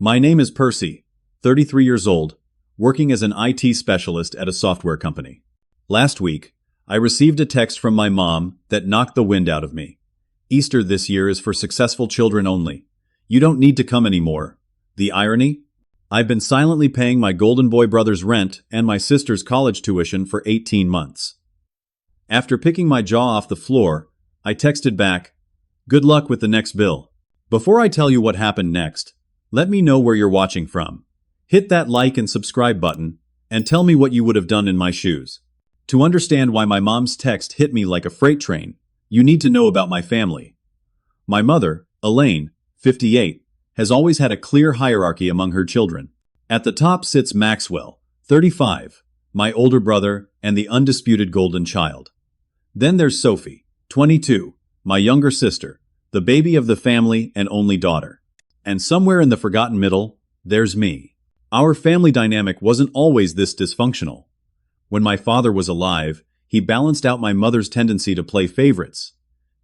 My name is Percy, 33 years old, working as an IT specialist at a software company. Last week, I received a text from my mom that knocked the wind out of me. Easter this year is for successful children only. You don't need to come anymore. The irony? I've been silently paying my golden boy brother's rent and my sister's college tuition for 18 months. After picking my jaw off the floor, I texted back, "Good luck with the next bill." Before I tell you what happened next, let me know where you're watching from. Hit that like and subscribe button, and tell me what you would have done in my shoes. To understand why my mom's text hit me like a freight train, you need to know about my family. My mother, Elaine, 58, has always had a clear hierarchy among her children. At the top sits Maxwell, 35, my older brother and the undisputed golden child. Then there's Sophie, 22, my younger sister, the baby of the family and only daughter. And somewhere in the forgotten middle, there's me. Our family dynamic wasn't always this dysfunctional. When my father was alive, he balanced out my mother's tendency to play favorites.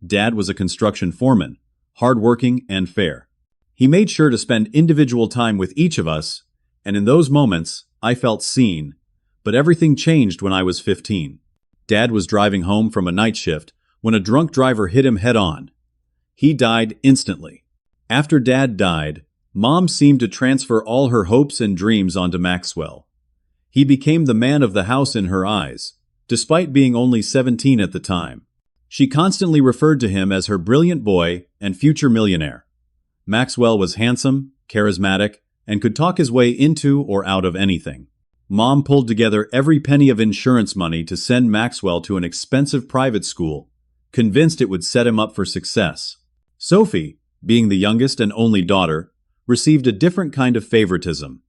Dad was a construction foreman, hardworking and fair. He made sure to spend individual time with each of us, and in those moments, I felt seen. But everything changed when I was 15. Dad was driving home from a night shift when a drunk driver hit him head-on. He died instantly. After Dad died, Mom seemed to transfer all her hopes and dreams onto Maxwell. He became the man of the house in her eyes, despite being only 17 at the time. She constantly referred to him as her brilliant boy and future millionaire. Maxwell was handsome, charismatic, and could talk his way into or out of anything. Mom pulled together every penny of insurance money to send Maxwell to an expensive private school, convinced it would set him up for success. Sophie, being the youngest and only daughter, received a different kind of favoritism.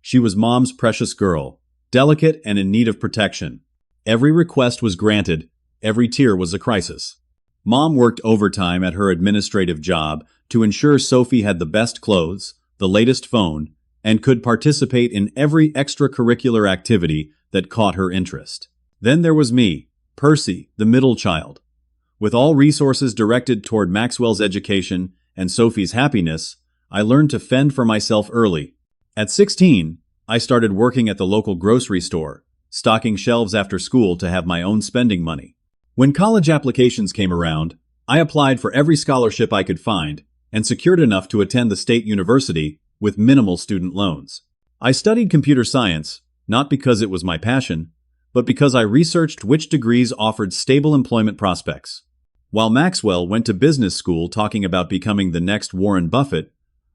She was Mom's precious girl, delicate and in need of protection. Every request was granted, every tear was a crisis. Mom worked overtime at her administrative job to ensure Sophie had the best clothes, the latest phone, and could participate in every extracurricular activity that caught her interest. Then there was me, Percy, the middle child. With all resources directed toward Maxwell's education and Sophie's happiness, I learned to fend for myself early. At 16, I started working at the local grocery store, stocking shelves after school to have my own spending money. When college applications came around, I applied for every scholarship I could find and secured enough to attend the state university with minimal student loans. I studied computer science, not because it was my passion, but because I researched which degrees offered stable employment prospects. While Maxwell went to business school talking about becoming the next Warren Buffett,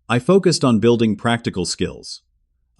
I focused on building practical skills.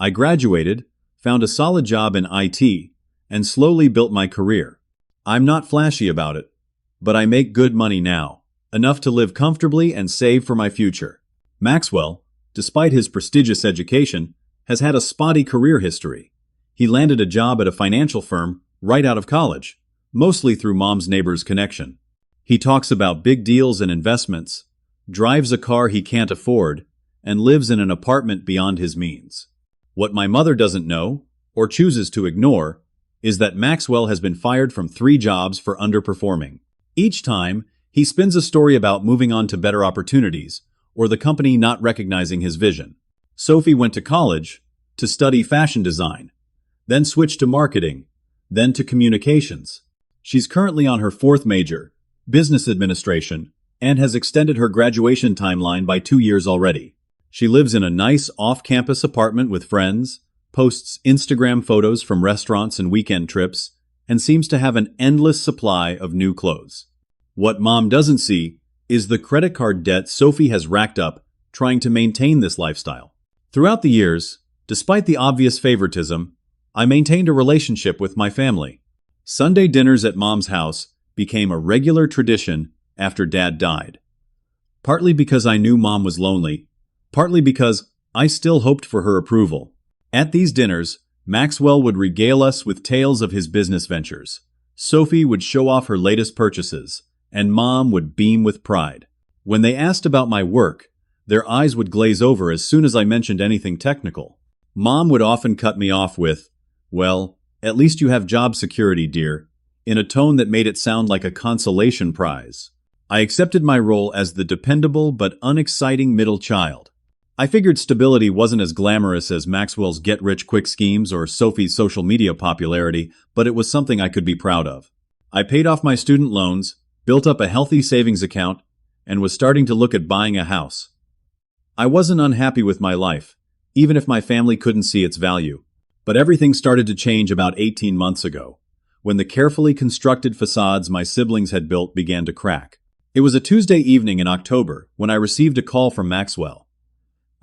I graduated, found a solid job in IT, and slowly built my career. I'm not flashy about it, but I make good money now, enough to live comfortably and save for my future. Maxwell, despite his prestigious education, has had a spotty career history. He landed a job at a financial firm right out of college, mostly through Mom's neighbor's connection. He talks about big deals and investments, drives a car he can't afford, and lives in an apartment beyond his means. What my mother doesn't know, or chooses to ignore, is that Maxwell has been fired from 3 jobs for underperforming. Each time, he spins a story about moving on to better opportunities, or the company not recognizing his vision. Sophie went to college to study fashion design, then switched to marketing, then to communications. She's currently on her 4th major, business administration, and has extended her graduation timeline by 2 years already. She lives in a nice off-campus apartment with friends, posts Instagram photos from restaurants and weekend trips, and seems to have an endless supply of new clothes. What Mom doesn't see is the credit card debt Sophie has racked up trying to maintain this lifestyle. Throughout the years, despite the obvious favoritism, I maintained a relationship with my family. Sunday dinners at Mom's house became a regular tradition after Dad died. Partly because I knew Mom was lonely, partly because I still hoped for her approval. At these dinners, Maxwell would regale us with tales of his business ventures. Sophie would show off her latest purchases, and Mom would beam with pride. When they asked about my work, their eyes would glaze over as soon as I mentioned anything technical. Mom would often cut me off with, "Well, at least you have job security, dear," in a tone that made it sound like a consolation prize. I accepted my role as the dependable but unexciting middle child. I figured stability wasn't as glamorous as Maxwell's get-rich-quick schemes or Sophie's social media popularity, but it was something I could be proud of. I paid off my student loans, built up a healthy savings account, and was starting to look at buying a house. I wasn't unhappy with my life, even if my family couldn't see its value. But everything started to change about 18 months ago, when the carefully constructed facades my siblings had built began to crack. It was a Tuesday evening in October when I received a call from Maxwell.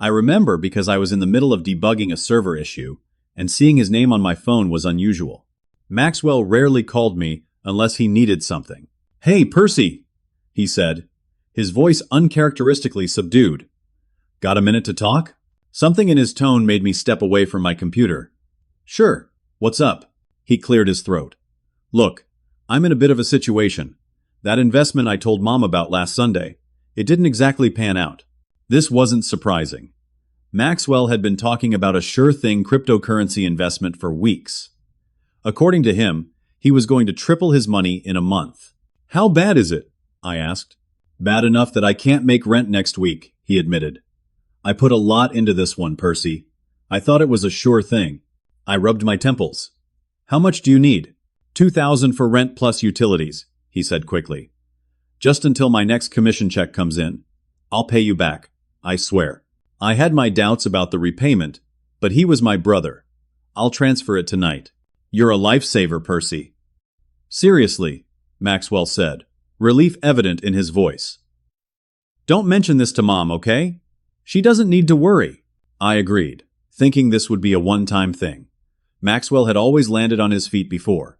I remember because I was in the middle of debugging a server issue, and seeing his name on my phone was unusual. Maxwell rarely called me unless he needed something. "Hey, Percy," he said, his voice uncharacteristically subdued. "Got a minute to talk?" Something in his tone made me step away from my computer. "Sure, what's up?" He cleared his throat. "Look, I'm in a bit of a situation. That investment I told Mom about last Sunday, it didn't exactly pan out." This wasn't surprising. Maxwell had been talking about a sure-thing cryptocurrency investment for weeks. According to him, he was going to triple his money in a month. "How bad is it?" I asked. "Bad enough that I can't make rent next week," he admitted. "I put a lot into this one, Percy. I thought it was a sure thing." I rubbed my temples. "How much do you need?" $2,000 for rent plus utilities," he said quickly. "Just until my next commission check comes in. I'll pay you back, I swear." I had my doubts about the repayment, but he was my brother. "I'll transfer it tonight." "You're a lifesaver, Percy." "Seriously," Maxwell said, relief evident in his voice. "Don't mention this to Mom, okay? She doesn't need to worry." I agreed, thinking this would be a one-time thing. Maxwell had always landed on his feet before.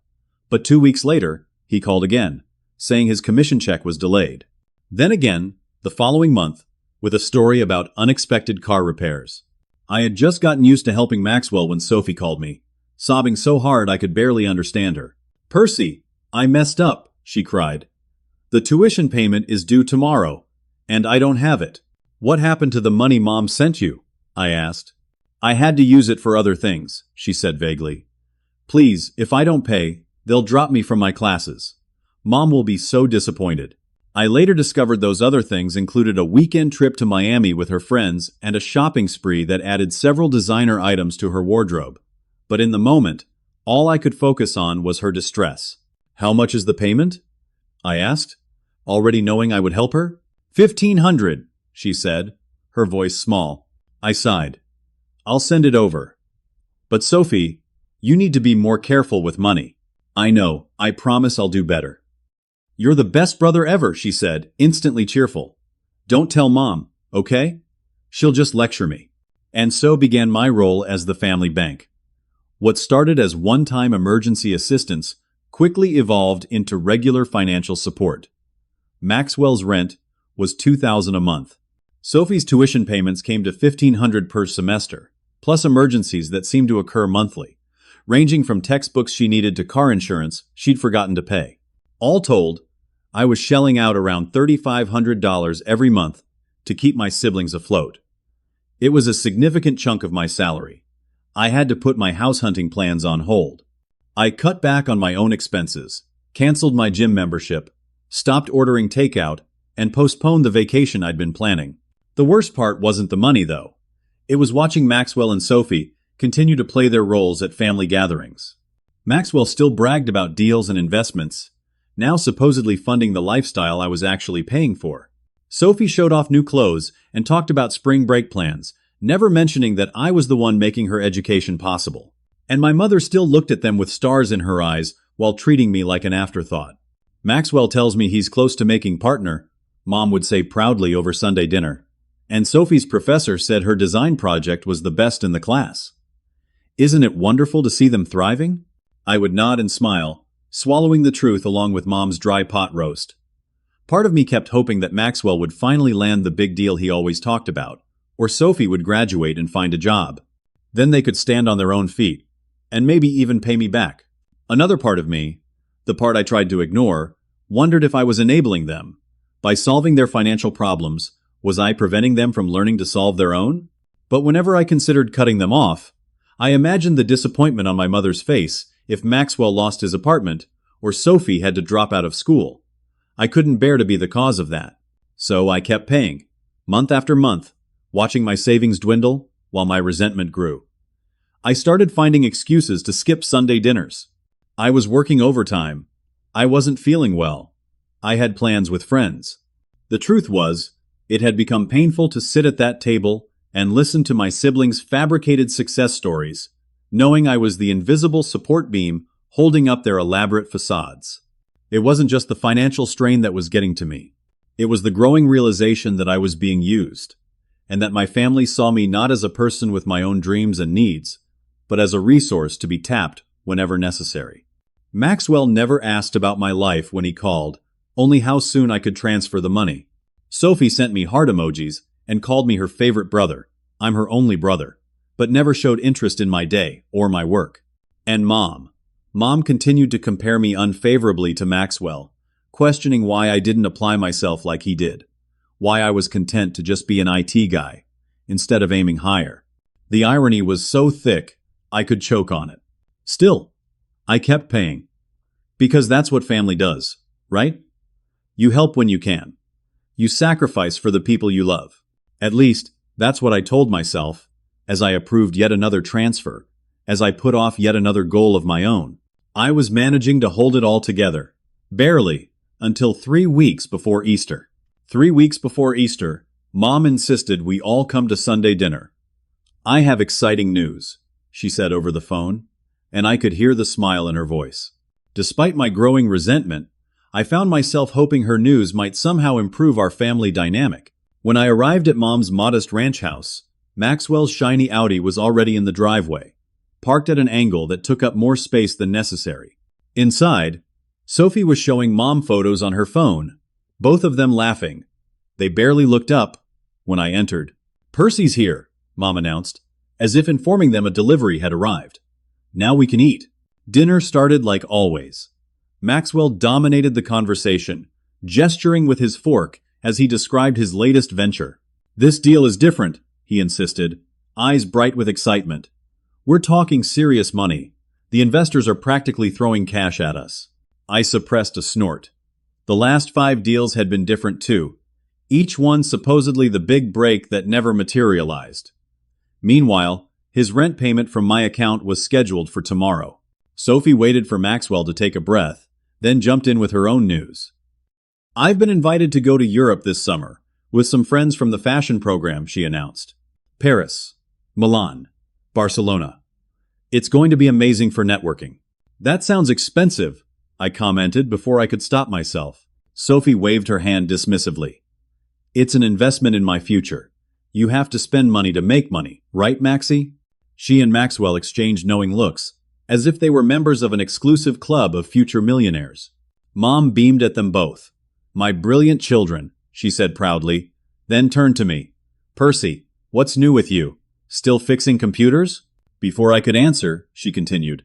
But 2 weeks later, he called again, saying his commission check was delayed. Then again, the following month, with a story about unexpected car repairs. I had just gotten used to helping Maxwell when Sophie called me, sobbing so hard I could barely understand her. "Percy, I messed up," she cried. "The tuition payment is due tomorrow, and I don't have it." "What happened to the money Mom sent you?" I asked. "I had to use it for other things," she said vaguely. "Please, if I don't pay, they'll drop me from my classes. Mom will be so disappointed." I later discovered those other things included a weekend trip to Miami with her friends and a shopping spree that added several designer items to her wardrobe. But in the moment, all I could focus on was her distress. "How much is the payment?" I asked, already knowing I would help her. $1,500, she said, her voice small. I sighed. "I'll send it over." "But Sophie, you need to be more careful with money." "I know, I promise I'll do better." "You're the best brother ever," she said, instantly cheerful. "Don't tell Mom, okay? She'll just lecture me." And so began my role as the family bank. What started as one-time emergency assistance quickly evolved into regular financial support. Maxwell's rent was $2,000 a month. Sophie's tuition payments came to $1,500 per semester, plus emergencies that seemed to occur monthly, ranging from textbooks she needed to car insurance she'd forgotten to pay. All told, I was shelling out around $3,500 every month to keep my siblings afloat. It was a significant chunk of my salary. I had to put my house hunting plans on hold. I cut back on my own expenses, canceled my gym membership, stopped ordering takeout, and postponed the vacation I'd been planning. The worst part wasn't the money, though. It was watching Maxwell and Sophie continue to play their roles at family gatherings. Maxwell still bragged about deals and investments, now supposedly funding the lifestyle I was actually paying for. Sophie showed off new clothes and talked about spring break plans, never mentioning that I was the one making her education possible. And my mother still looked at them with stars in her eyes while treating me like an afterthought. "Maxwell tells me he's close to making partner," Mom would say proudly over Sunday dinner. "And Sophie's professor said her design project was the best in the class. Isn't it wonderful to see them thriving?" I would nod and smile, swallowing the truth along with Mom's dry pot roast. Part of me kept hoping that Maxwell would finally land the big deal he always talked about, or Sophie would graduate and find a job. Then they could stand on their own feet, and maybe even pay me back. Another part of me, the part I tried to ignore, wondered if I was enabling them. By solving their financial problems, was I preventing them from learning to solve their own? But whenever I considered cutting them off, I imagined the disappointment on my mother's face if Maxwell lost his apartment or Sophie had to drop out of school. I couldn't bear to be the cause of that. So I kept paying, month after month, watching my savings dwindle while my resentment grew. I started finding excuses to skip Sunday dinners. I was working overtime. I wasn't feeling well. I had plans with friends. The truth was, it had become painful to sit at that table and listen to my siblings' fabricated success stories, knowing I was the invisible support beam holding up their elaborate facades. It wasn't just the financial strain that was getting to me. It was the growing realization that I was being used, and that my family saw me not as a person with my own dreams and needs, but as a resource to be tapped whenever necessary. Maxwell never asked about my life when he called, only how soon I could transfer the money. Sophie sent me heart emojis and called me her favorite brother. I'm her only brother, but never showed interest in my day or my work. And Mom continued to compare me unfavorably to Maxwell, questioning why I didn't apply myself like he did, why I was content to just be an IT guy, instead of aiming higher. The irony was so thick, I could choke on it. Still, I kept paying. Because that's what family does, right? You help when you can. You sacrifice for the people you love. At least, that's what I told myself, as I approved yet another transfer, as I put off yet another goal of my own. I was managing to hold it all together. Barely, until 3 weeks before Easter. 3 weeks before Easter, Mom insisted we all come to Sunday dinner. I have exciting news, she said over the phone, and I could hear the smile in her voice. Despite my growing resentment, I found myself hoping her news might somehow improve our family dynamic. When I arrived at Mom's modest ranch house, Maxwell's shiny Audi was already in the driveway, parked at an angle that took up more space than necessary. Inside, Sophie was showing Mom photos on her phone, both of them laughing. They barely looked up when I entered. "Percy's here," Mom announced, as if informing them a delivery had arrived. "Now we can eat." Dinner started like always. Maxwell dominated the conversation, gesturing with his fork as he described his latest venture. "This deal is different," he insisted, eyes bright with excitement. "We're talking serious money. The investors are practically throwing cash at us." I suppressed a snort. The last 5 deals had been different too, each one supposedly the big break that never materialized. Meanwhile, his rent payment from my account was scheduled for tomorrow. Sophie waited for Maxwell to take a breath, then jumped in with her own news. "I've been invited to go to Europe this summer, with some friends from the fashion program," she announced. "Paris, Milan, Barcelona. It's going to be amazing for networking." "That sounds expensive," I commented before I could stop myself. Sophie waved her hand dismissively. "It's an investment in my future. You have to spend money to make money, right, Maxie?" She and Maxwell exchanged knowing looks, as if they were members of an exclusive club of future millionaires. Mom beamed at them both. "My brilliant children," she said proudly, then turned to me. "Percy, what's new with you? Still fixing computers?" Before I could answer, she continued.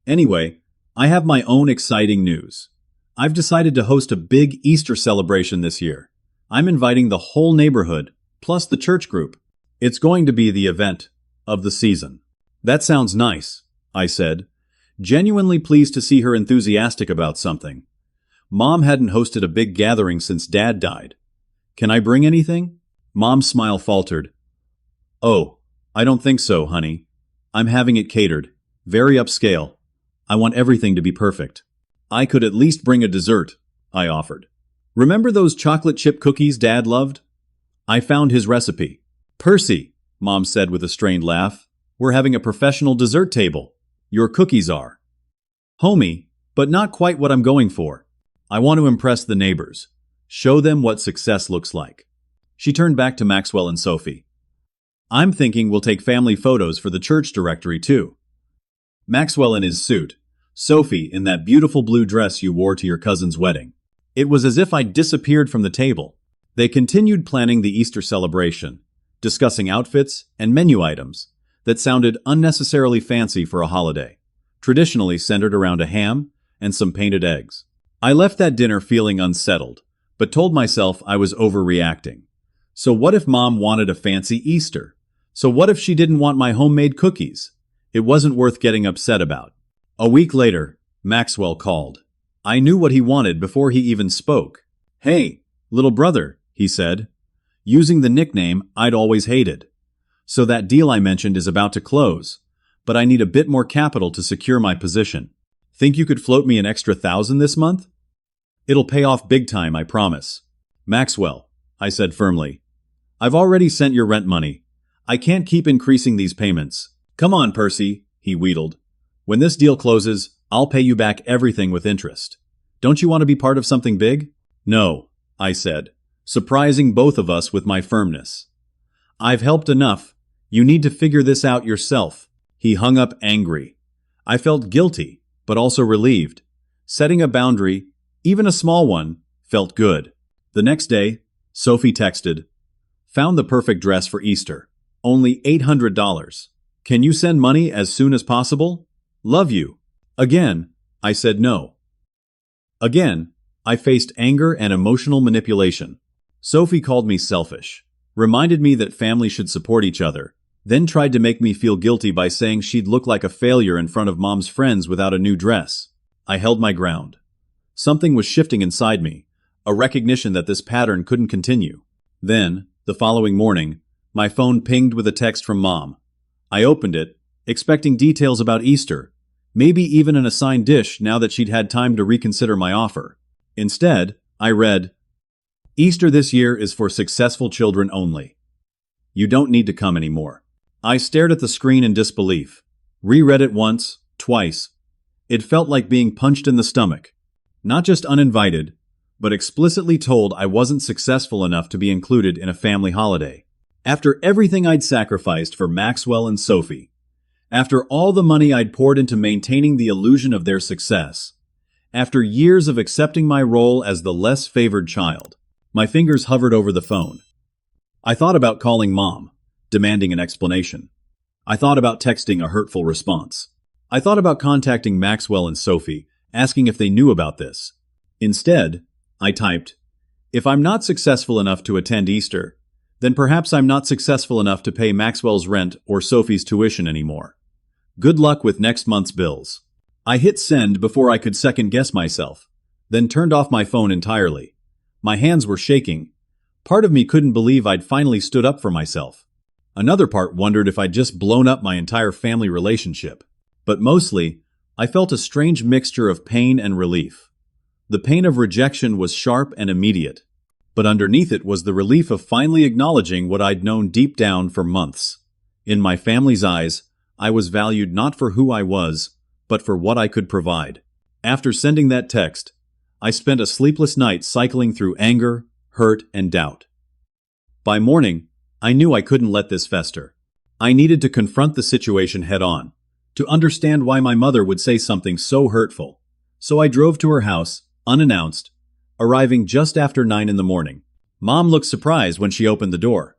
"Anyway, I have my own exciting news. I've decided to host a big Easter celebration this year. I'm inviting the whole neighborhood, plus the church group. It's going to be the event of the season." "That sounds nice," I said, genuinely pleased to see her enthusiastic about something. Mom hadn't hosted a big gathering since Dad died. "Can I bring anything?" Mom's smile faltered. "Oh, I don't think so, honey. I'm having it catered, very upscale. I want everything to be perfect." "I could at least bring a dessert," I offered. "Remember those chocolate chip cookies Dad loved? I found his recipe." "Percy," Mom said with a strained laugh, "we're having a professional dessert table. Your cookies are homey, but not quite what I'm going for. I want to impress the neighbors, show them what success looks like." She turned back to Maxwell and Sophie. "I'm thinking we'll take family photos for the church directory too. Maxwell in his suit, Sophie in that beautiful blue dress you wore to your cousin's wedding." It was as if I'd disappeared from the table. They continued planning the Easter celebration, discussing outfits and menu items that sounded unnecessarily fancy for a holiday, traditionally centered around a ham and some painted eggs. I left that dinner feeling unsettled, but told myself I was overreacting. So what if Mom wanted a fancy Easter? So what if she didn't want my homemade cookies? It wasn't worth getting upset about. A week later, Maxwell called. I knew what he wanted before he even spoke. "Hey, little brother," he said. using the nickname I'd always hated. So that deal I mentioned is about to close, but I need a bit more capital to secure my position. Think you could float me an extra 1,000 this month? It'll pay off big time, I promise. Maxwell, I said firmly. I've already sent your rent money. I can't keep increasing these payments. Come on, Percy, he wheedled. When this deal closes, I'll pay you back everything with interest. Don't you want to be part of something big? No, I said, surprising both of us with my firmness. I've helped enough. You need to figure this out yourself. He hung up angry. I felt guilty, but also relieved. Setting a boundary, even a small one, felt good. The next day, Sophie texted, "Found the perfect dress for Easter. Only $800. Can you send money as soon as possible? Love you." Again, I said no. Again, I faced anger and emotional manipulation. Sophie called me selfish, reminded me that family should support each other, then tried to make me feel guilty by saying she'd look like a failure in front of Mom's friends without a new dress. I held my ground. Something was shifting inside me, a recognition that this pattern couldn't continue. Then, the following morning, my phone pinged with a text from Mom. I opened it, expecting details about Easter, maybe even an assigned dish now that she'd had time to reconsider my offer. Instead, I read, "Easter this year is for successful children only. You don't need to come anymore." I stared at the screen in disbelief, reread it once, twice. It felt like being punched in the stomach. Not just uninvited, but explicitly told I wasn't successful enough to be included in a family holiday. After everything I'd sacrificed for Maxwell and Sophie, after all the money I'd poured into maintaining the illusion of their success, after years of accepting my role as the less favored child, my fingers hovered over the phone. I thought about calling Mom, demanding an explanation. I thought about texting a hurtful response. I thought about contacting Maxwell and Sophie, asking if they knew about this. Instead, I typed, "If I'm not successful enough to attend Easter, then perhaps I'm not successful enough to pay Maxwell's rent or Sophie's tuition anymore. Good luck with next month's bills." I hit send before I could second-guess myself, then turned off my phone entirely. My hands were shaking. Part of me couldn't believe I'd finally stood up for myself. Another part wondered if I'd just blown up my entire family relationship. But mostly, I felt a strange mixture of pain and relief. The pain of rejection was sharp and immediate, but underneath it was the relief of finally acknowledging what I'd known deep down for months. In my family's eyes, I was valued not for who I was, but for what I could provide. After sending that text, I spent a sleepless night cycling through anger, hurt, and doubt. By morning, I knew I couldn't let this fester. I needed to confront the situation head-on, to understand why my mother would say something so hurtful. So I drove to her house, unannounced, arriving just after 9 in the morning. Mom looked surprised when she opened the door.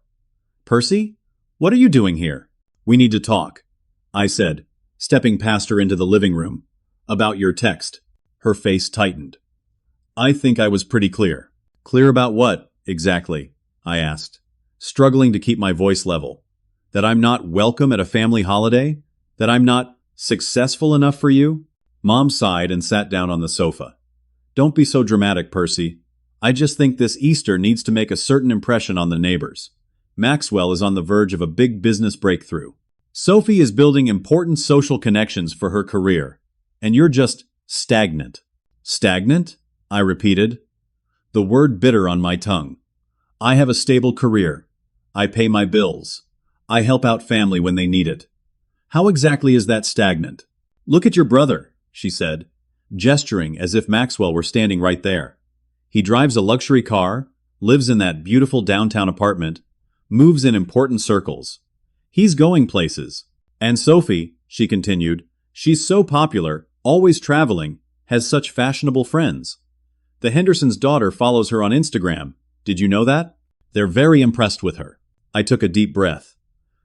"Percy, what are you doing here?" "We need to talk," I said, stepping past her into the living room. "About your text." Her face tightened. I think I was pretty clear. "Clear about what, exactly?" I asked, struggling to keep my voice level. "That I'm not welcome at a family holiday? That I'm not successful enough for you?" Mom sighed and sat down on the sofa. "Don't be so dramatic, Percy. I just think this Easter needs to make a certain impression on the neighbors. Maxwell is on the verge of a big business breakthrough. Sophie is building important social connections for her career, and you're just stagnant." "Stagnant?" I repeated, the word bitter on my tongue. "I have a stable career. I pay my bills. I help out family when they need it. How exactly is that stagnant?" "Look at your brother," she said, gesturing as if Maxwell were standing right there. "He drives a luxury car, lives in that beautiful downtown apartment, moves in important circles. He's going places. And Sophie," she continued, "she's so popular, always traveling, has such fashionable friends. The Henderson's daughter follows her on Instagram. Did you know that? They're very impressed with her." I took a deep breath.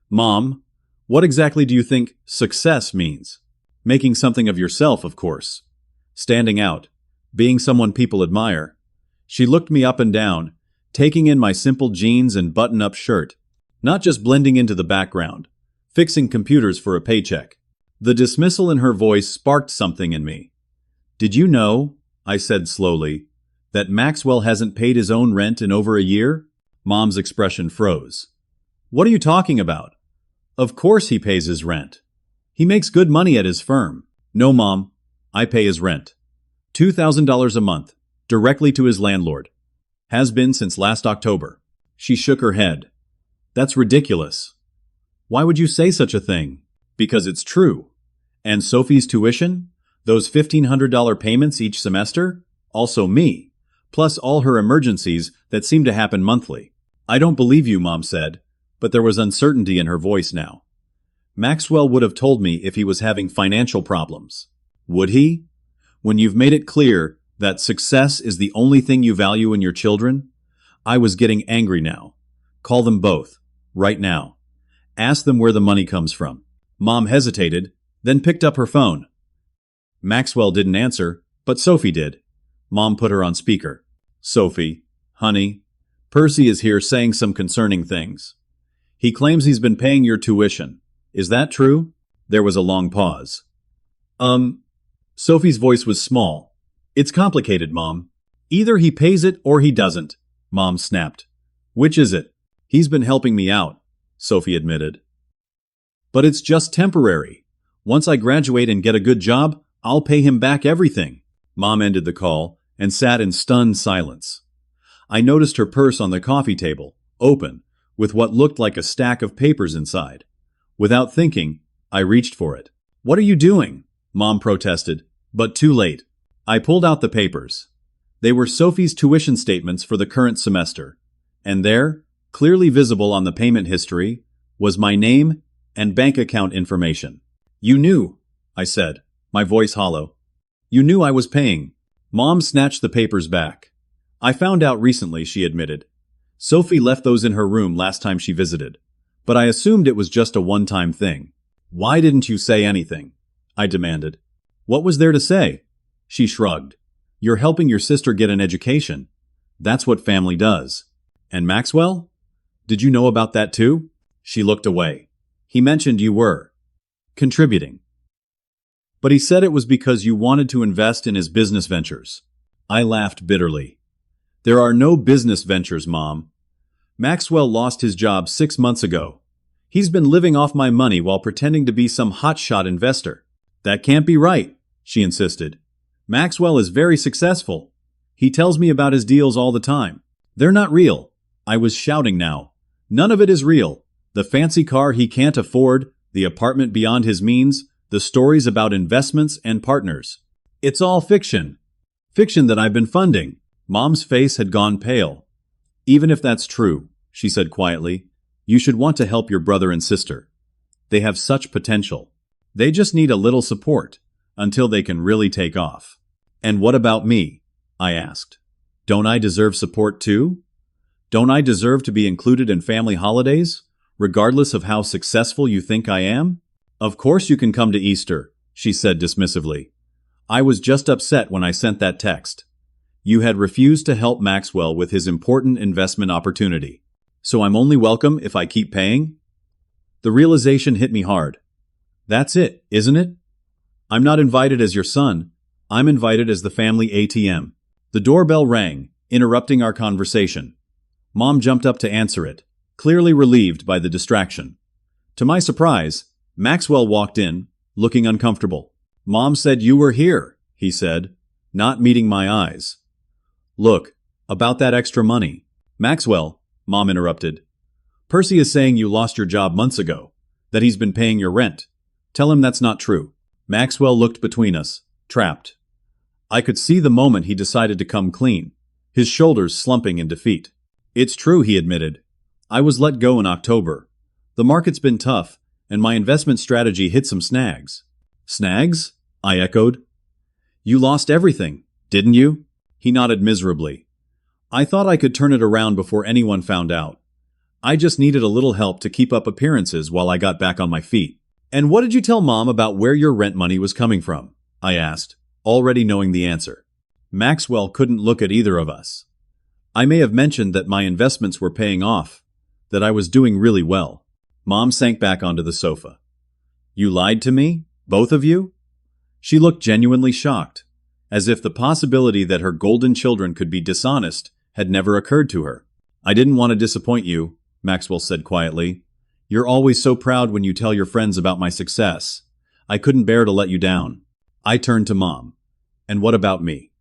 "Mom, what exactly do you think success means?" "Making something of yourself, of course. Standing out. Being someone people admire." She looked me up and down, taking in my simple jeans and button-up shirt. Not just blending into the background, fixing computers for a paycheck. The dismissal in her voice sparked something in me. "Did you know," I said slowly, "that Maxwell hasn't paid his own rent in over a year?" Mom's expression froze. What are you talking about? Of course he pays his rent. He makes good money at his firm. No, Mom. I pay his rent. $2,000 a month, directly to his landlord. Has been since last October. She shook her head. That's ridiculous. Why would you say such a thing? Because it's true. And Sophie's tuition? Those $1,500 payments each semester? Also me. Plus all her emergencies that seem to happen monthly. I don't believe you, Mom said, but there was uncertainty in her voice now. Maxwell would have told me if he was having financial problems. Would he? When you've made it clear that success is the only thing you value in your children? I was getting angry now. Call them both. Right now. Ask them where the money comes from. Mom hesitated, then picked up her phone. Maxwell didn't answer, but Sophie did. Mom put her on speaker. Sophie, honey, Percy is here saying some concerning things. He claims he's been paying your tuition. Is that true? There was a long pause. Sophie's voice was small. It's complicated, Mom. Either he pays it or he doesn't, Mom snapped. Which is it? He's been helping me out, Sophie admitted. But it's just temporary. Once I graduate and get a good job, I'll pay him back everything. Mom ended the call and sat in stunned silence. I noticed her purse on the coffee table, open, with what looked like a stack of papers inside. Without thinking, I reached for it. What are you doing? Mom protested, but too late. I pulled out the papers. They were Sophie's tuition statements for the current semester. And there, clearly visible on the payment history, was my name and bank account information. You knew, I said, my voice hollow. You knew I was paying. Mom snatched the papers back. I found out recently, she admitted. Sophie left those in her room last time she visited. But I assumed it was just a one-time thing. Why didn't you say anything? I demanded. What was there to say? She shrugged. You're helping your sister get an education. That's what family does. And Maxwell? Did you know about that too? She looked away. He mentioned you were contributing. But he said it was because you wanted to invest in his business ventures. I laughed bitterly. There are no business ventures, Mom. Maxwell lost his job 6 months ago. He's been living off my money while pretending to be some hotshot investor. That can't be right, she insisted. Maxwell is very successful. He tells me about his deals all the time. They're not real. I was shouting now. None of it is real. The fancy car he can't afford, the apartment beyond his means, the stories about investments and partners. It's all fiction. Fiction that I've been funding. Mom's face had gone pale. Even if that's true, she said quietly, you should want to help your brother and sister. They have such potential. They just need a little support until they can really take off. And what about me? I asked. Don't I deserve support too? Don't I deserve to be included in family holidays, regardless of how successful you think I am? Of course you can come to Easter, she said dismissively. I was just upset when I sent that text. You had refused to help Maxwell with his important investment opportunity. So I'm only welcome if I keep paying? The realization hit me hard. That's it, isn't it? I'm not invited as your son. I'm invited as the family ATM. The doorbell rang, interrupting our conversation. Mom jumped up to answer it, clearly relieved by the distraction. To my surprise, Maxwell walked in, looking uncomfortable. Mom said you were here, he said, not meeting my eyes. Look, about that extra money. Maxwell, Mom interrupted. Percy is saying you lost your job months ago, that he's been paying your rent. Tell him that's not true. Maxwell looked between us, trapped. I could see the moment he decided to come clean, his shoulders slumping in defeat. It's true, he admitted. I was let go in October. The market's been tough, and my investment strategy hit some snags. Snags? I echoed. You lost everything, didn't you? He nodded miserably. I thought I could turn it around before anyone found out. I just needed a little help to keep up appearances while I got back on my feet. And what did you tell Mom about where your rent money was coming from? I asked, already knowing the answer. Maxwell couldn't look at either of us. I may have mentioned that my investments were paying off, that I was doing really well. Mom sank back onto the sofa. You lied to me? Both of you? She looked genuinely shocked, as if the possibility that her golden children could be dishonest had never occurred to her. I didn't want to disappoint you, Maxwell said quietly. You're always so proud when you tell your friends about my success. I couldn't bear to let you down. I turned to Mom. And what about me?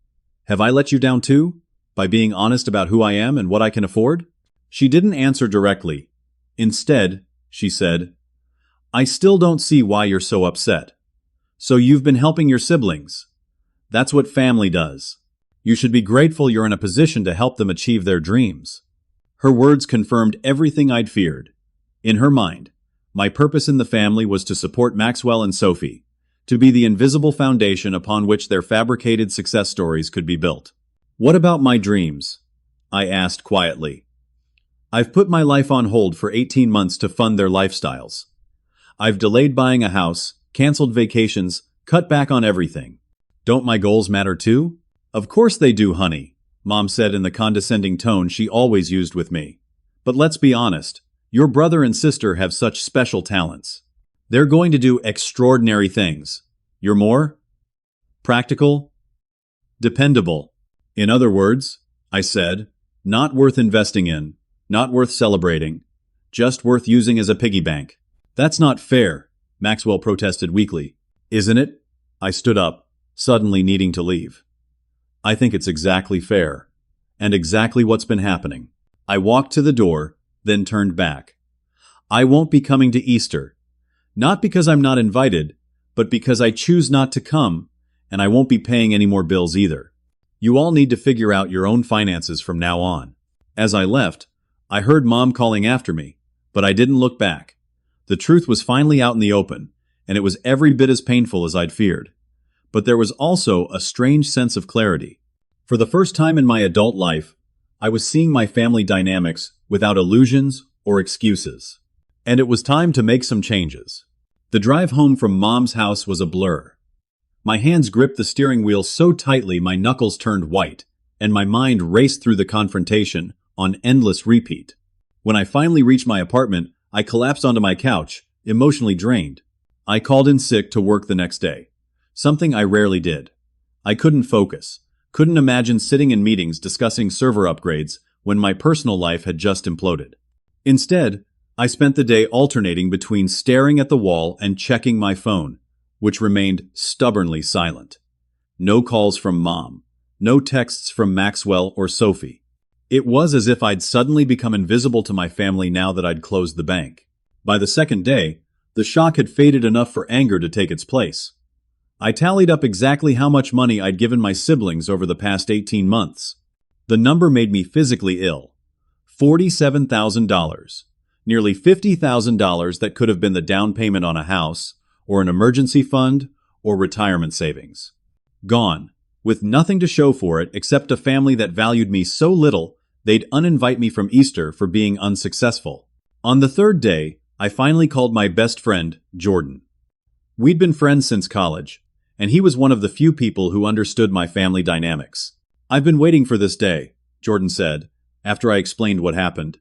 Have I let you down too? By being honest about who I am and what I can afford? She didn't answer directly. Instead, she said, I still don't see why you're so upset. So you've been helping your siblings. That's what family does. You should be grateful you're in a position to help them achieve their dreams. Her words confirmed everything I'd feared. In her mind, my purpose in the family was to support Maxwell and Sophie, to be the invisible foundation upon which their fabricated success stories could be built. What about my dreams? I asked quietly. I've put my life on hold for 18 months to fund their lifestyles. I've delayed buying a house, canceled vacations, cut back on everything. Don't my goals matter too? Of course they do, honey, Mom said in the condescending tone she always used with me. But let's be honest, your brother and sister have such special talents. They're going to do extraordinary things. You're more practical, dependable. In other words, I said, not worth investing in, not worth celebrating, just worth using as a piggy bank. That's not fair, Maxwell protested weakly. Isn't it? I stood up, suddenly needing to leave. I think it's exactly fair, and exactly what's been happening. I walked to the door, then turned back. I won't be coming to Easter. Not because I'm not invited, but because I choose not to come, and I won't be paying any more bills either. You all need to figure out your own finances from now on. As I left, I heard Mom calling after me, but I didn't look back. The truth was finally out in the open, and it was every bit as painful as I'd feared. But there was also a strange sense of clarity. For the first time in my adult life, I was seeing my family dynamics without illusions or excuses. And it was time to make some changes. The drive home from Mom's house was a blur. My hands gripped the steering wheel so tightly my knuckles turned white, and my mind raced through the confrontation on endless repeat. When I finally reached my apartment, I collapsed onto my couch, emotionally drained. I called in sick to work the next day. Something I rarely did. I couldn't focus, couldn't imagine sitting in meetings discussing server upgrades when my personal life had just imploded. Instead, I spent the day alternating between staring at the wall and checking my phone, which remained stubbornly silent. No calls from Mom, no texts from Maxwell or Sophie. It was as if I'd suddenly become invisible to my family now that I'd closed the bank. By the second day, the shock had faded enough for anger to take its place. I tallied up exactly how much money I'd given my siblings over the past 18 months. The number made me physically ill. $47,000. Nearly $50,000 that could have been the down payment on a house, or an emergency fund, or retirement savings. Gone, with nothing to show for it except a family that valued me so little they'd uninvite me from Easter for being unsuccessful. On the third day, I finally called my best friend, Jordan. We'd been friends since college, and he was one of the few people who understood my family dynamics. I've been waiting for this day, Jordan said, after I explained what happened.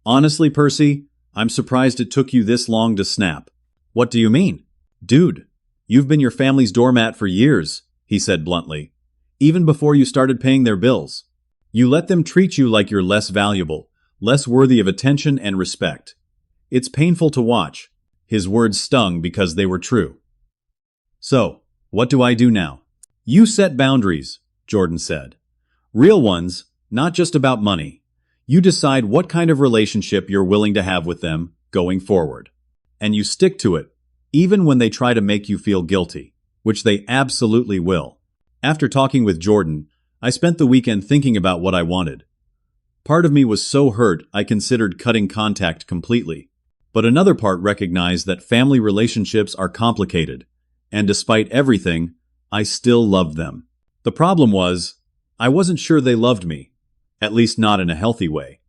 Honestly, Percy, I'm surprised it took you this long to snap. What do you mean? Dude, you've been your family's doormat for years, he said bluntly, even before you started paying their bills. You let them treat you like you're less valuable, less worthy of attention and respect. It's painful to watch. His words stung because they were true. So, what do I do now? You set boundaries, Jordan said. Real ones, not just about money. You decide what kind of relationship you're willing to have with them going forward. And you stick to it, even when they try to make you feel guilty, which they absolutely will. After talking with Jordan, I spent the weekend thinking about what I wanted. Part of me was so hurt I considered cutting contact completely. But another part recognized that family relationships are complicated, and despite everything, I still loved them. The problem was, I wasn't sure they loved me, at least not in a healthy way.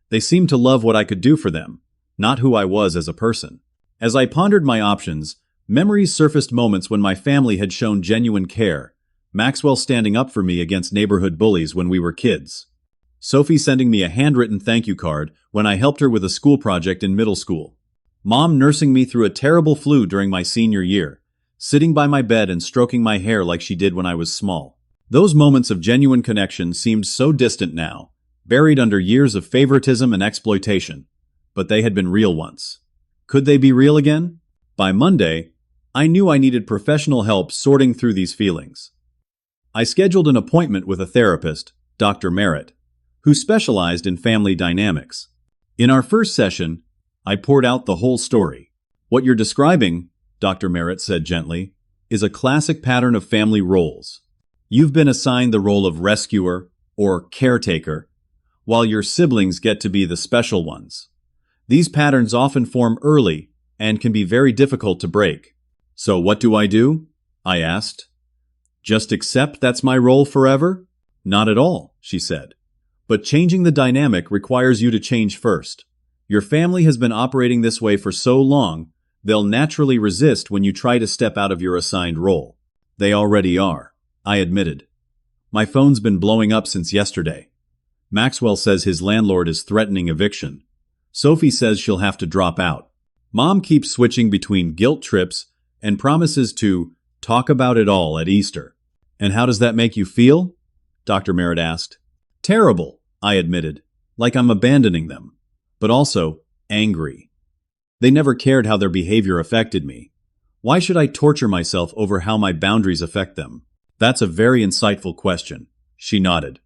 They seemed to love what I could do for them, not who I was as a person. As I pondered my options, memories surfaced moments when my family had shown genuine care. Maxwell standing up for me against neighborhood bullies when we were kids. Sophie sending me a handwritten thank you card when I helped her with a school project in middle school. Mom nursing me through a terrible flu during my senior year, sitting by my bed and stroking my hair like she did when I was small. Those moments of genuine connection seemed so distant now, buried under years of favoritism and exploitation, but they had been real once. Could they be real again? By Monday, I knew I needed professional help sorting through these feelings. I scheduled an appointment with a therapist, Dr. Merritt, who specialized in family dynamics. In our first session, I poured out the whole story. What you're describing, Dr. Merritt said gently, is a classic pattern of family roles. You've been assigned the role of rescuer or caretaker, while your siblings get to be the special ones. These patterns often form early and can be very difficult to break. So what do? I asked. Just accept that's my role forever? Not at all, she said. But changing the dynamic requires you to change first. Your family has been operating this way for so long, they'll naturally resist when you try to step out of your assigned role. They already are, I admitted. My phone's been blowing up since yesterday. Maxwell says his landlord is threatening eviction. Sophie says she'll have to drop out. Mom keeps switching between guilt trips and promises to talk about it all at Easter. And how does that make you feel? Dr. Merritt asked. Terrible, I admitted, like I'm abandoning them, but also angry. They never cared how their behavior affected me. Why should I torture myself over how my boundaries affect them? That's a very insightful question, she nodded.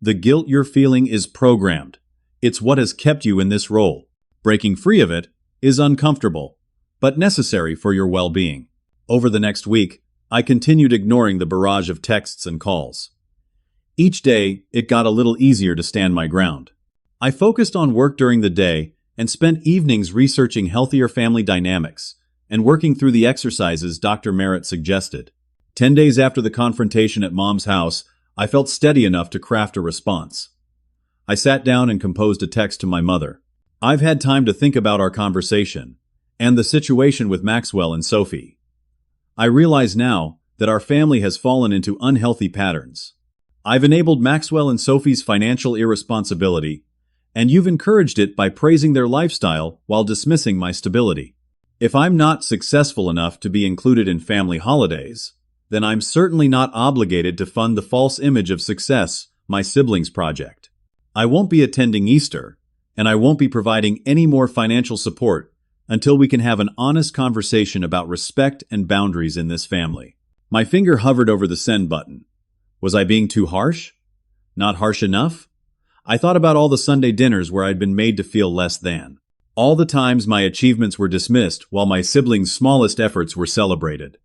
The guilt you're feeling is programmed. It's what has kept you in this role. Breaking free of it is uncomfortable, but necessary for your well-being. Over the next week, I continued ignoring the barrage of texts and calls. Each day, it got a little easier to stand my ground. I focused on work during the day and spent evenings researching healthier family dynamics and working through the exercises Dr. Merritt suggested. 10 days after the confrontation at Mom's house, I felt steady enough to craft a response. I sat down and composed a text to my mother. I've had time to think about our conversation and the situation with Maxwell and Sophie. I realize now that our family has fallen into unhealthy patterns. I've enabled Maxwell and Sophie's financial irresponsibility, and you've encouraged it by praising their lifestyle while dismissing my stability. If I'm not successful enough to be included in family holidays, then I'm certainly not obligated to fund the false image of success, my siblings' project. I won't be attending Easter, and I won't be providing any more financial support until we can have an honest conversation about respect and boundaries in this family. My finger hovered over the send button. Was I being too harsh? Not harsh enough? I thought about all the Sunday dinners where I'd been made to feel less than. All the times my achievements were dismissed while my siblings' smallest efforts were celebrated.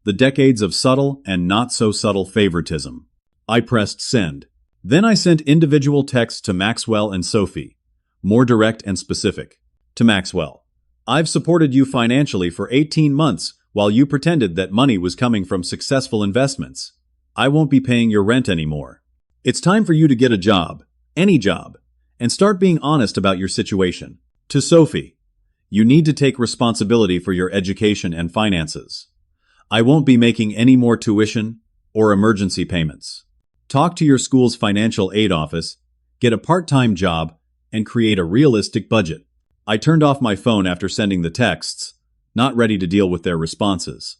The decades of subtle and not so subtle favoritism. I pressed send. Then I sent individual texts to Maxwell and Sophie, more direct and specific. To Maxwell, I've supported you financially for 18 months while you pretended that money was coming from successful investments. I won't be paying your rent anymore. It's time for you to get a job, any job, and start being honest about your situation. To Sophie, you need to take responsibility for your education and finances. I won't be making any more tuition or emergency payments. Talk to your school's financial aid office, get a part-time job, and create a realistic budget. I turned off my phone after sending the texts, not ready to deal with their responses.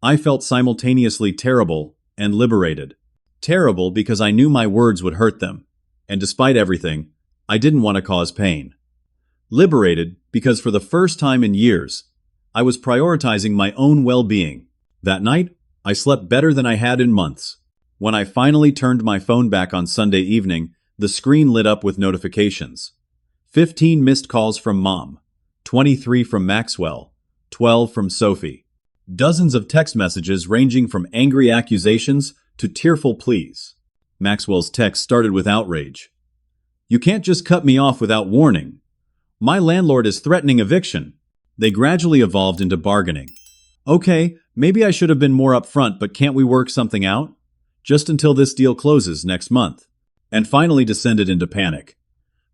I felt simultaneously terrible and liberated. Terrible because I knew my words would hurt them, and despite everything, I didn't want to cause pain. Liberated because for the first time in years, I was prioritizing my own well-being. That night, I slept better than I had in months. When I finally turned my phone back on Sunday evening, the screen lit up with notifications. 15 missed calls from Mom, 23 from Maxwell, 12 from Sophie. Dozens of text messages ranging from angry accusations to tearful pleas. Maxwell's text started with outrage. You can't just cut me off without warning. My landlord is threatening eviction. They gradually evolved into bargaining. Okay, maybe I should have been more upfront, but can't we work something out? Just until this deal closes next month. And finally descended into panic.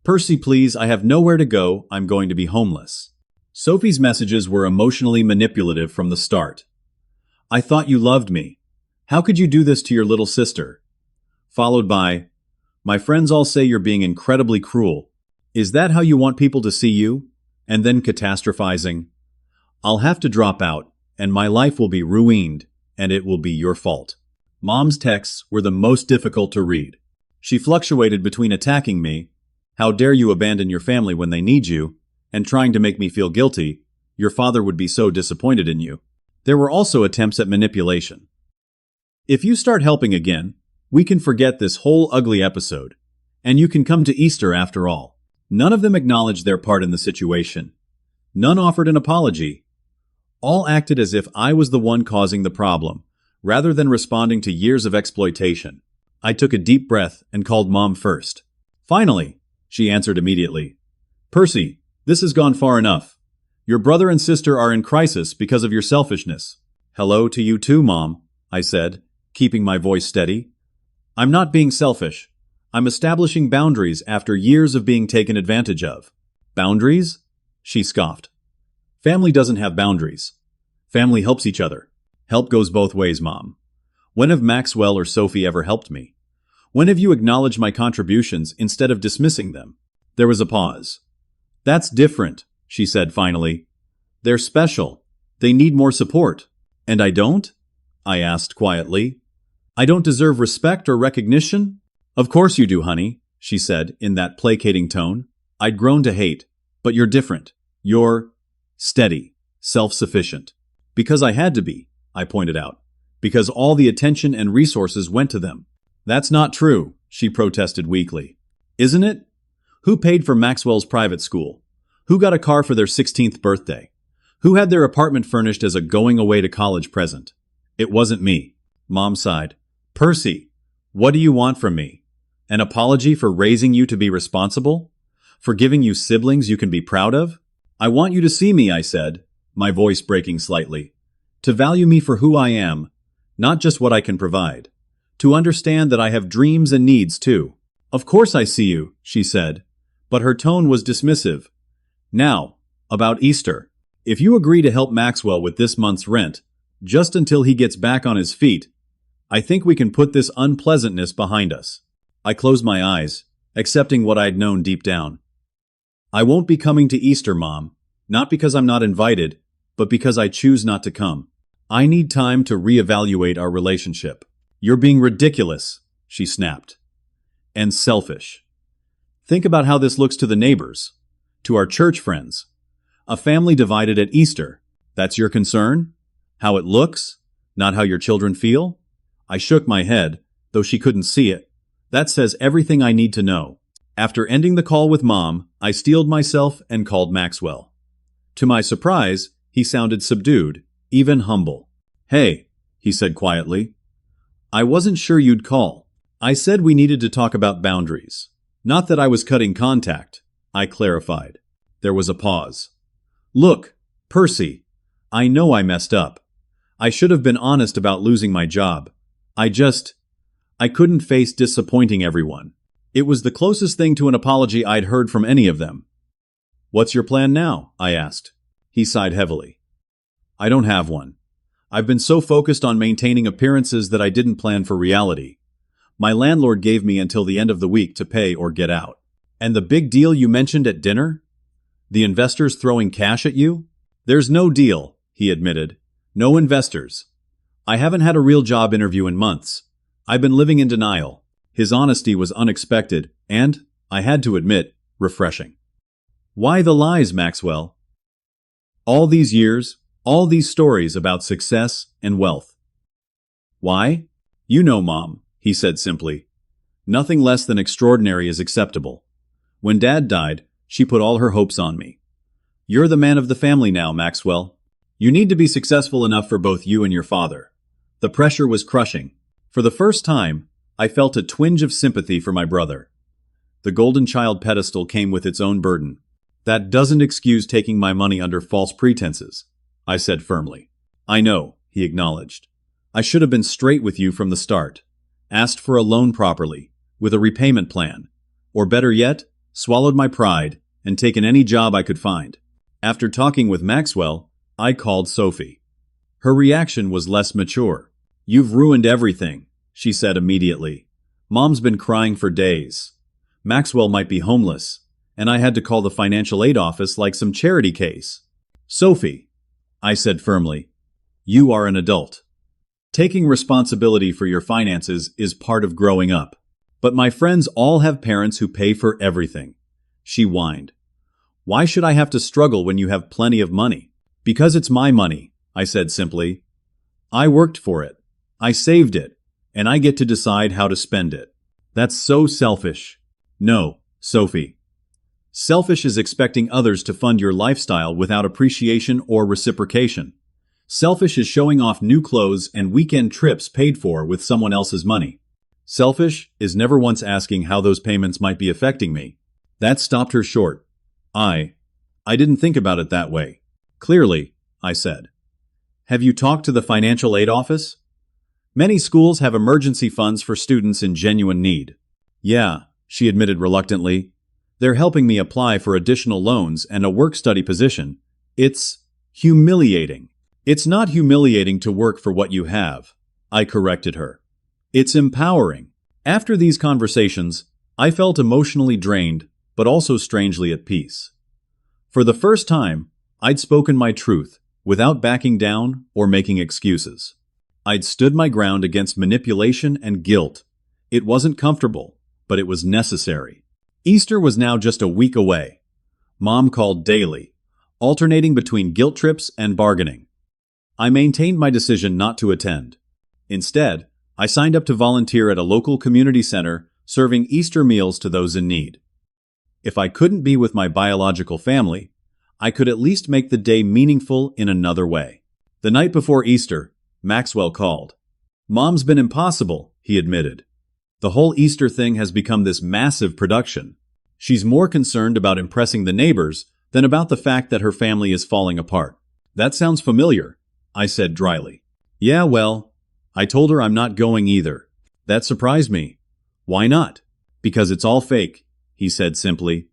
Percy, please, I have nowhere to go. I'm going to be homeless. Sophie's messages were emotionally manipulative from the start. I thought you loved me. How could you do this to your little sister? Followed by, my friends all say you're being incredibly cruel. Is that how you want people to see you? And then catastrophizing. I'll have to drop out, and my life will be ruined, and it will be your fault. Mom's texts were the most difficult to read. She fluctuated between attacking me, "How dare you abandon your family when they need you," and trying to make me feel guilty, "Your father would be so disappointed in you." There were also attempts at manipulation. "If you start helping again, we can forget this whole ugly episode, and you can come to Easter after all." None of them acknowledged their part in the situation. None offered an apology. All acted as if I was the one causing the problem, rather than responding to years of exploitation. I took a deep breath and called Mom first. "Finally," she answered immediately. "Percy, this has gone far enough. Your brother and sister are in crisis because of your selfishness." "Hello to you too, Mom," I said, keeping my voice steady. "I'm not being selfish. I'm establishing boundaries after years of being taken advantage of." "Boundaries?" she scoffed. "Family doesn't have boundaries. Family helps each other. Help goes both ways, Mom. When have Maxwell or Sophie ever helped me? When have you acknowledged my contributions instead of dismissing them?" There was a pause. "That's different," she said finally. "They're special. They need more support." "And I don't?" I asked quietly. "I don't deserve respect or recognition?" "Of course you do, honey," she said in that placating tone I'd grown to hate. "But you're different. You're steady, self-sufficient." "Because I had to be," I pointed out. "Because all the attention and resources went to them." "That's not true," she protested weakly. "Isn't it? Who paid for Maxwell's private school? Who got a car for their 16th birthday? Who had their apartment furnished as a going-away-to-college present? It wasn't me." Mom sighed. "Percy, what do you want from me? An apology for raising you to be responsible? For giving you siblings you can be proud of?" "I want you to see me," I said, my voice breaking slightly. "To value me for who I am, not just what I can provide. To understand that I have dreams and needs too." "Of course I see you," she said, but her tone was dismissive. "Now, about Easter. If you agree to help Maxwell with this month's rent, just until he gets back on his feet, I think we can put this unpleasantness behind us." I closed my eyes, accepting what I'd known deep down. "I won't be coming to Easter, Mom, not because I'm not invited, but because I choose not to come. I need time to reevaluate our relationship." "You're being ridiculous," she snapped. "And selfish. Think about how this looks to the neighbors, to our church friends. A family divided at Easter. That's your concern? How it looks, not how your children feel?" I shook my head, though she couldn't see it. "That says everything I need to know." After ending the call with Mom, I steeled myself and called Maxwell. To my surprise, he sounded subdued, even humble. "Hey," he said quietly. "I wasn't sure you'd call. I said we needed to talk about boundaries. Not that I was cutting contact," I clarified. There was a pause. "Look, Percy, I know I messed up. I should have been honest about losing my job. I couldn't face disappointing everyone." It was the closest thing to an apology I'd heard from any of them. "What's your plan now?" I asked. He sighed heavily. "I don't have one. I've been so focused on maintaining appearances that I didn't plan for reality. My landlord gave me until the end of the week to pay or get out." "And the big deal you mentioned at dinner? The investors throwing cash at you?" "There's no deal," he admitted. "No investors. I haven't had a real job interview in months. I've been living in denial." His honesty was unexpected and, I had to admit, refreshing. "Why the lies, Maxwell? All these years, all these stories about success and wealth." "Why? You know, Mom," he said simply. "Nothing less than extraordinary is acceptable. When Dad died, she put all her hopes on me. You're the man of the family now, Maxwell. You need to be successful enough for both you and your father." The pressure was crushing. For the first time, I felt a twinge of sympathy for my brother. The golden child pedestal came with its own burden. "That doesn't excuse taking my money under false pretenses," I said firmly. "I know," he acknowledged. "I should have been straight with you from the start. Asked for a loan properly, with a repayment plan. Or better yet, swallowed my pride and taken any job I could find." After talking with Maxwell, I called Sophie. Her reaction was less mature. "You've ruined everything," she said immediately. "Mom's been crying for days. Maxwell might be homeless, and I had to call the financial aid office like some charity case." "Sophie," I said firmly, "you are an adult. Taking responsibility for your finances is part of growing up. But my friends all have parents who pay for everything. She whined. Why should I have to struggle when you have plenty of money? Because it's my money, I said simply. I worked for it. I saved it. And I get to decide how to spend it. That's so selfish. No, Sophie. Selfish is expecting others to fund your lifestyle without appreciation or reciprocation. Selfish is showing off new clothes and weekend trips paid for with someone else's money. Selfish is never once asking how those payments might be affecting me. That stopped her short. I didn't think about it that way. Clearly, I said. Have you talked to the financial aid office? Many schools have emergency funds for students in genuine need. Yeah, she admitted reluctantly. They're helping me apply for additional loans and a work-study position. It's humiliating. It's not humiliating to work for what you have, I corrected her. It's empowering. After these conversations, I felt emotionally drained, but also strangely at peace. For the first time, I'd spoken my truth, without backing down or making excuses. I'd stood my ground against manipulation and guilt. It wasn't comfortable, but it was necessary. Easter was now just a week away. Mom called daily, alternating between guilt trips and bargaining. I maintained my decision not to attend. Instead, I signed up to volunteer at a local community center, serving Easter meals to those in need. If I couldn't be with my biological family, I could at least make the day meaningful in another way. The night before Easter, Maxwell called. Mom's been impossible, he admitted. The whole Easter thing has become this massive production. She's more concerned about impressing the neighbors than about the fact that her family is falling apart. That sounds familiar, I said dryly. Yeah, well, I told her I'm not going either. That surprised me. Why not? Because it's all fake, he said simply.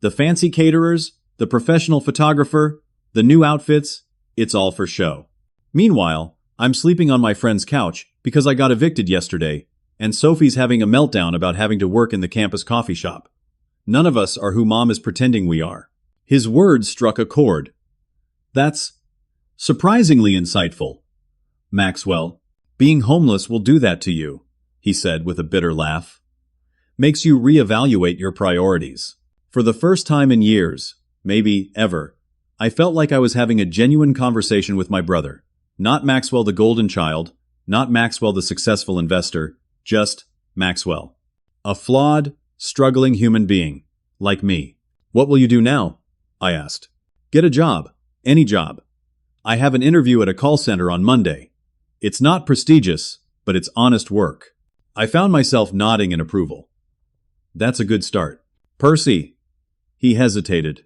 The fancy caterers, the professional photographer, the new outfits, it's all for show. Meanwhile, I'm sleeping on my friend's couch because I got evicted yesterday, and Sophie's having a meltdown about having to work in the campus coffee shop. None of us are who Mom is pretending we are. His words struck a chord. That's surprisingly insightful. Maxwell, being homeless will do that to you, he said with a bitter laugh. Makes you reevaluate your priorities. For the first time in years, maybe ever, I felt like I was having a genuine conversation with my brother. Not Maxwell the golden child, not Maxwell the successful investor, just Maxwell. A flawed, struggling human being, like me. What will you do now? I asked. Get a job. Any job. I have an interview at a call center on Monday. It's not prestigious, but it's honest work. I found myself nodding in approval. That's a good start. Percy. He hesitated.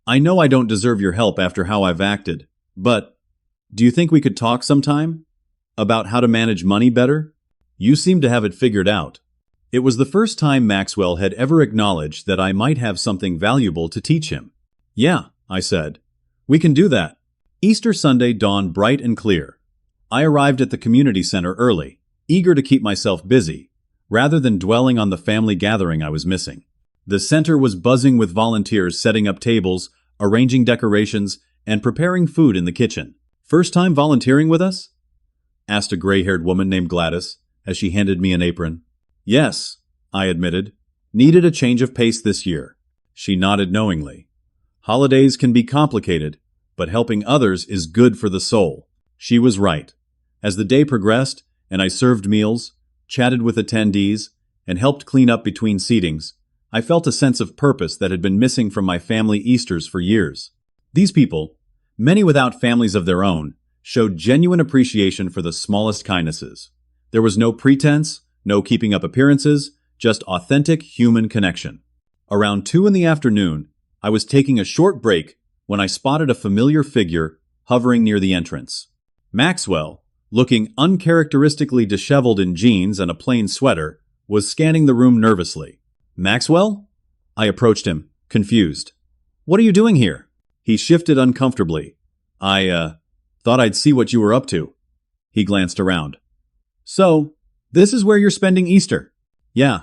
I know I don't deserve your help after how I've acted, but do you think we could talk sometime? About how to manage money better? You seem to have it figured out. It was the first time Maxwell had ever acknowledged that I might have something valuable to teach him. Yeah, I said. We can do that. Easter Sunday dawned bright and clear. I arrived at the community center early, eager to keep myself busy, rather than dwelling on the family gathering I was missing. The center was buzzing with volunteers setting up tables, arranging decorations, and preparing food in the kitchen. First time volunteering with us? Asked a gray-haired woman named Gladys as she handed me an apron. Yes, I admitted. Needed a change of pace this year. She nodded knowingly. Holidays can be complicated, but helping others is good for the soul. She was right. As the day progressed and I served meals, chatted with attendees, and helped clean up between seatings, I felt a sense of purpose that had been missing from my family Easters for years. These people, many without families of their own, showed genuine appreciation for the smallest kindnesses. There was no pretense, no keeping up appearances, just authentic human connection. Around 2 in the afternoon, I was taking a short break when I spotted a familiar figure hovering near the entrance. Maxwell, looking uncharacteristically disheveled in jeans and a plain sweater, was scanning the room nervously. Maxwell? I approached him, confused. What are you doing here? He shifted uncomfortably. I thought I'd see what you were up to. He glanced around. So, this is where you're spending Easter? Yeah,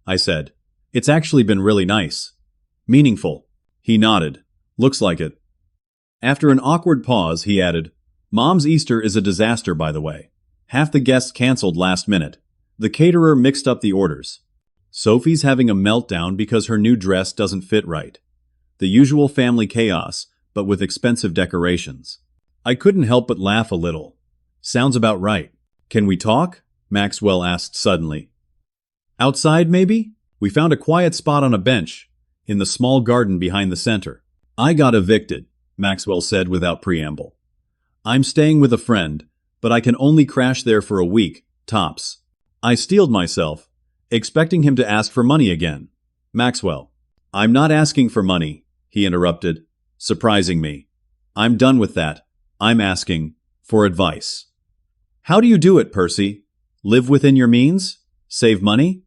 I said. It's actually been really nice. Meaningful. He nodded. Looks like it. After an awkward pause, he added, Mom's Easter is a disaster, by the way. Half the guests canceled last minute. The caterer mixed up the orders. Sophie's having a meltdown because her new dress doesn't fit right. The usual family chaos, but with expensive decorations. I couldn't help but laugh a little. Sounds about right. Can we talk? Maxwell asked suddenly. Outside, maybe? We found a quiet spot on a bench, in the small garden behind the center. I got evicted, Maxwell said without preamble. I'm staying with a friend, but I can only crash there for a week, tops. I steeled myself, expecting him to ask for money again. Maxwell, I'm not asking for money, he interrupted, surprising me. I'm done with that. I'm asking for advice. How do you do it, Percy? Live within your means? Save money?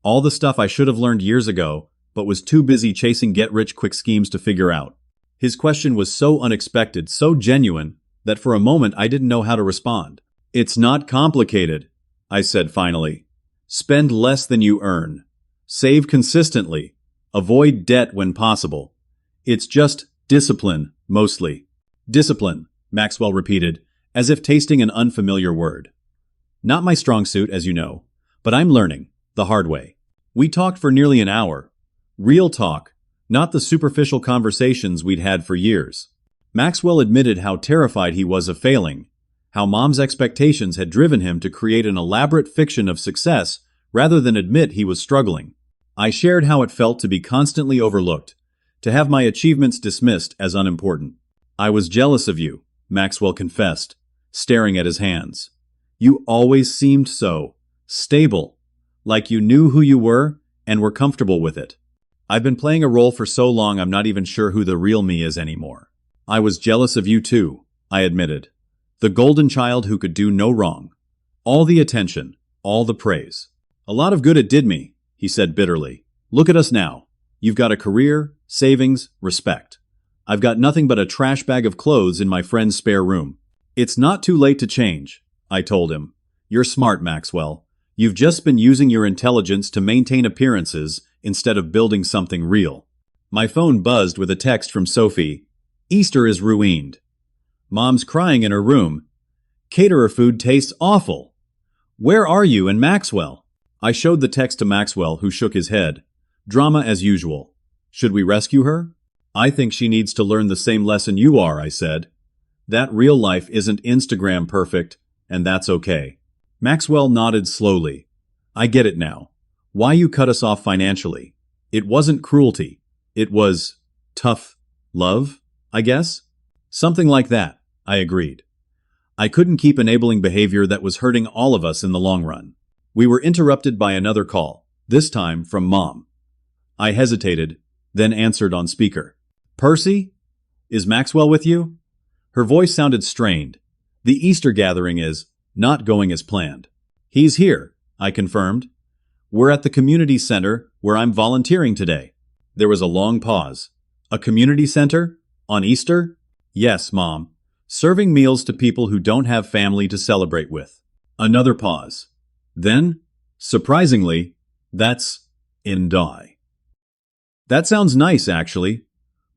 All the stuff I should have learned years ago, but was too busy chasing get-rich-quick schemes to figure out. His question was so unexpected, so genuine, that for a moment I didn't know how to respond. It's not complicated, I said finally. Spend less than you earn. Save consistently. Avoid debt when possible. It's just discipline, mostly. Discipline, Maxwell repeated, as if tasting an unfamiliar word. Not my strong suit, as you know, but I'm learning, the hard way. We talked for nearly an hour. Real talk, not the superficial conversations we'd had for years. Maxwell admitted how terrified he was of failing, how Mom's expectations had driven him to create an elaborate fiction of success rather than admit he was struggling. I shared how it felt to be constantly overlooked, to have my achievements dismissed as unimportant. I was jealous of you, Maxwell confessed, staring at his hands. You always seemed so stable, like you knew who you were and were comfortable with it. I've been playing a role for so long I'm not even sure who the real me is anymore. I was jealous of you too, I admitted. The golden child who could do no wrong. All the attention, all the praise. A lot of good it did me, he said bitterly. Look at us now. You've got a career, savings, respect. I've got nothing but a trash bag of clothes in my friend's spare room. It's not too late to change, I told him. You're smart, Maxwell. You've just been using your intelligence to maintain appearances instead of building something real. My phone buzzed with a text from Sophie. Easter is ruined. Mom's crying in her room. Caterer food tastes awful. Where are you and Maxwell? I showed the text to Maxwell, who shook his head. Drama as usual. Should we rescue her? I think she needs to learn the same lesson you are, I said. That real life isn't Instagram perfect, and that's okay. Maxwell nodded slowly. I get it now. Why you cut us off financially. It wasn't cruelty. It was tough love, I guess? Something like that, I agreed. I couldn't keep enabling behavior that was hurting all of us in the long run. We were interrupted by another call, this time from Mom. I hesitated, then answered on speaker. Percy? Is Maxwell with you? Her voice sounded strained. The Easter gathering is not going as planned. He's here, I confirmed. We're at the community center where I'm volunteering today. There was a long pause. A community center? On Easter? Yes, Mom. Serving meals to people who don't have family to celebrate with. Another pause. Then, surprisingly, that's in die. That sounds nice, actually.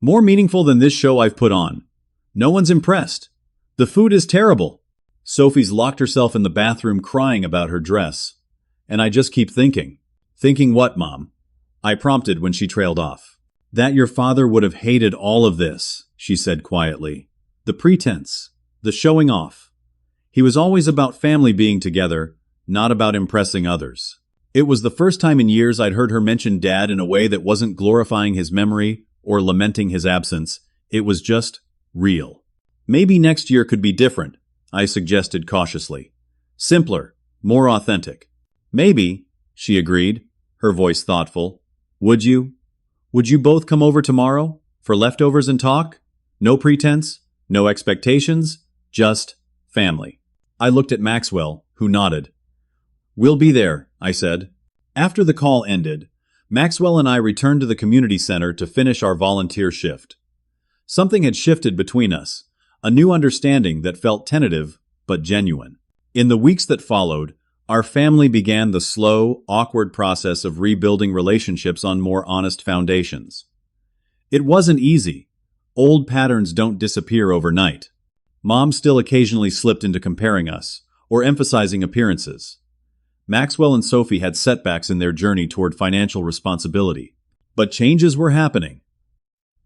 More meaningful than this show I've put on. No one's impressed. The food is terrible. Sophie's locked herself in the bathroom crying about her dress. And I just keep thinking. Thinking what, Mom? I prompted when she trailed off. That your father would have hated all of this, she said quietly. The pretense. The showing off. He was always about family being together, not about impressing others. It was the first time in years I'd heard her mention Dad in a way that wasn't glorifying his memory or lamenting his absence. It was just real. Maybe next year could be different, I suggested cautiously. Simpler, more authentic. Maybe, she agreed, her voice thoughtful. Would you? Would you both come over tomorrow for leftovers and talk? No pretense, no expectations, just family. I looked at Maxwell, who nodded. We'll be there, I said. After the call ended, Maxwell and I returned to the community center to finish our volunteer shift. Something had shifted between us, a new understanding that felt tentative but genuine. In the weeks that followed, our family began the slow, awkward process of rebuilding relationships on more honest foundations. It wasn't easy. Old patterns don't disappear overnight. Mom still occasionally slipped into comparing us, or emphasizing appearances. Maxwell and Sophie had setbacks in their journey toward financial responsibility. But changes were happening.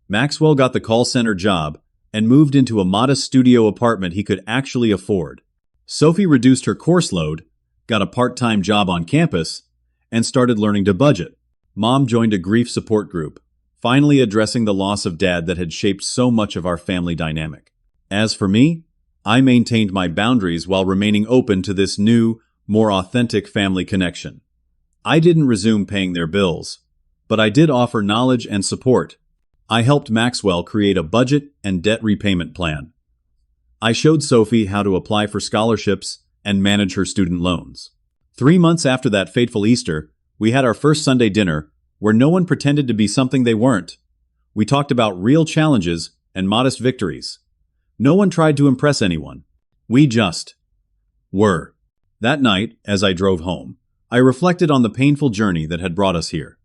Maxwell got the call center job and moved into a modest studio apartment he could actually afford. Sophie reduced her course load, got a part-time job on campus, and started learning to budget. Mom joined a grief support group, finally addressing the loss of Dad that had shaped so much of our family dynamic. As for me, I maintained my boundaries while remaining open to this new, more authentic family connection. I didn't resume paying their bills, but I did offer knowledge and support. I helped Maxwell create a budget and debt repayment plan. I showed Sophie how to apply for scholarships and manage her student loans. 3 months after that fateful Easter, we had our first Sunday dinner where no one pretended to be something they weren't. We talked about real challenges and modest victories. No one tried to impress anyone. We just were. That night, as I drove home, I reflected on the painful journey that had brought us here.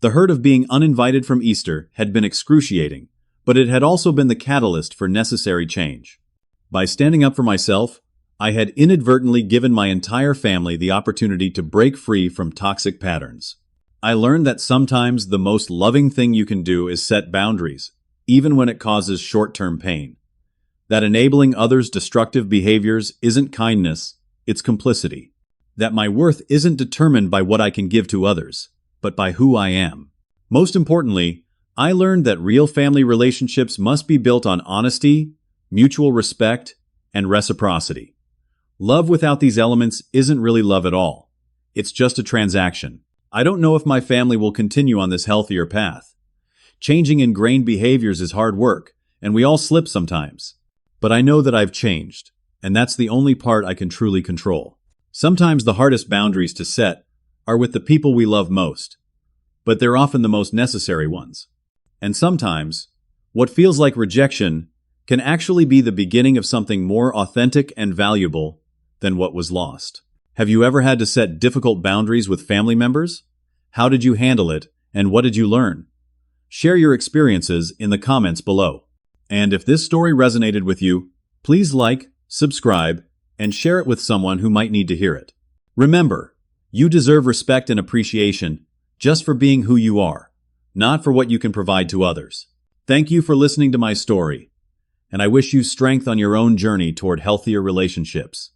The hurt of being uninvited from Easter had been excruciating, but it had also been the catalyst for necessary change. By standing up for myself, I had inadvertently given my entire family the opportunity to break free from toxic patterns. I learned that sometimes the most loving thing you can do is set boundaries, even when it causes short-term pain. That enabling others' destructive behaviors isn't kindness, it's complicity. That my worth isn't determined by what I can give to others, but by who I am. Most importantly, I learned that real family relationships must be built on honesty, mutual respect, and reciprocity. Love without these elements isn't really love at all. It's just a transaction. I don't know if my family will continue on this healthier path. Changing ingrained behaviors is hard work, and we all slip sometimes. But I know that I've changed, and that's the only part I can truly control. Sometimes the hardest boundaries to set are with the people we love most, but they're often the most necessary ones. And sometimes, what feels like rejection can actually be the beginning of something more authentic and valuable than what was lost. Have you ever had to set difficult boundaries with family members? How did you handle it, and what did you learn? Share your experiences in the comments below. And if this story resonated with you, please like, subscribe, and share it with someone who might need to hear it. Remember, you deserve respect and appreciation just for being who you are, not for what you can provide to others. Thank you for listening to my story, and I wish you strength on your own journey toward healthier relationships.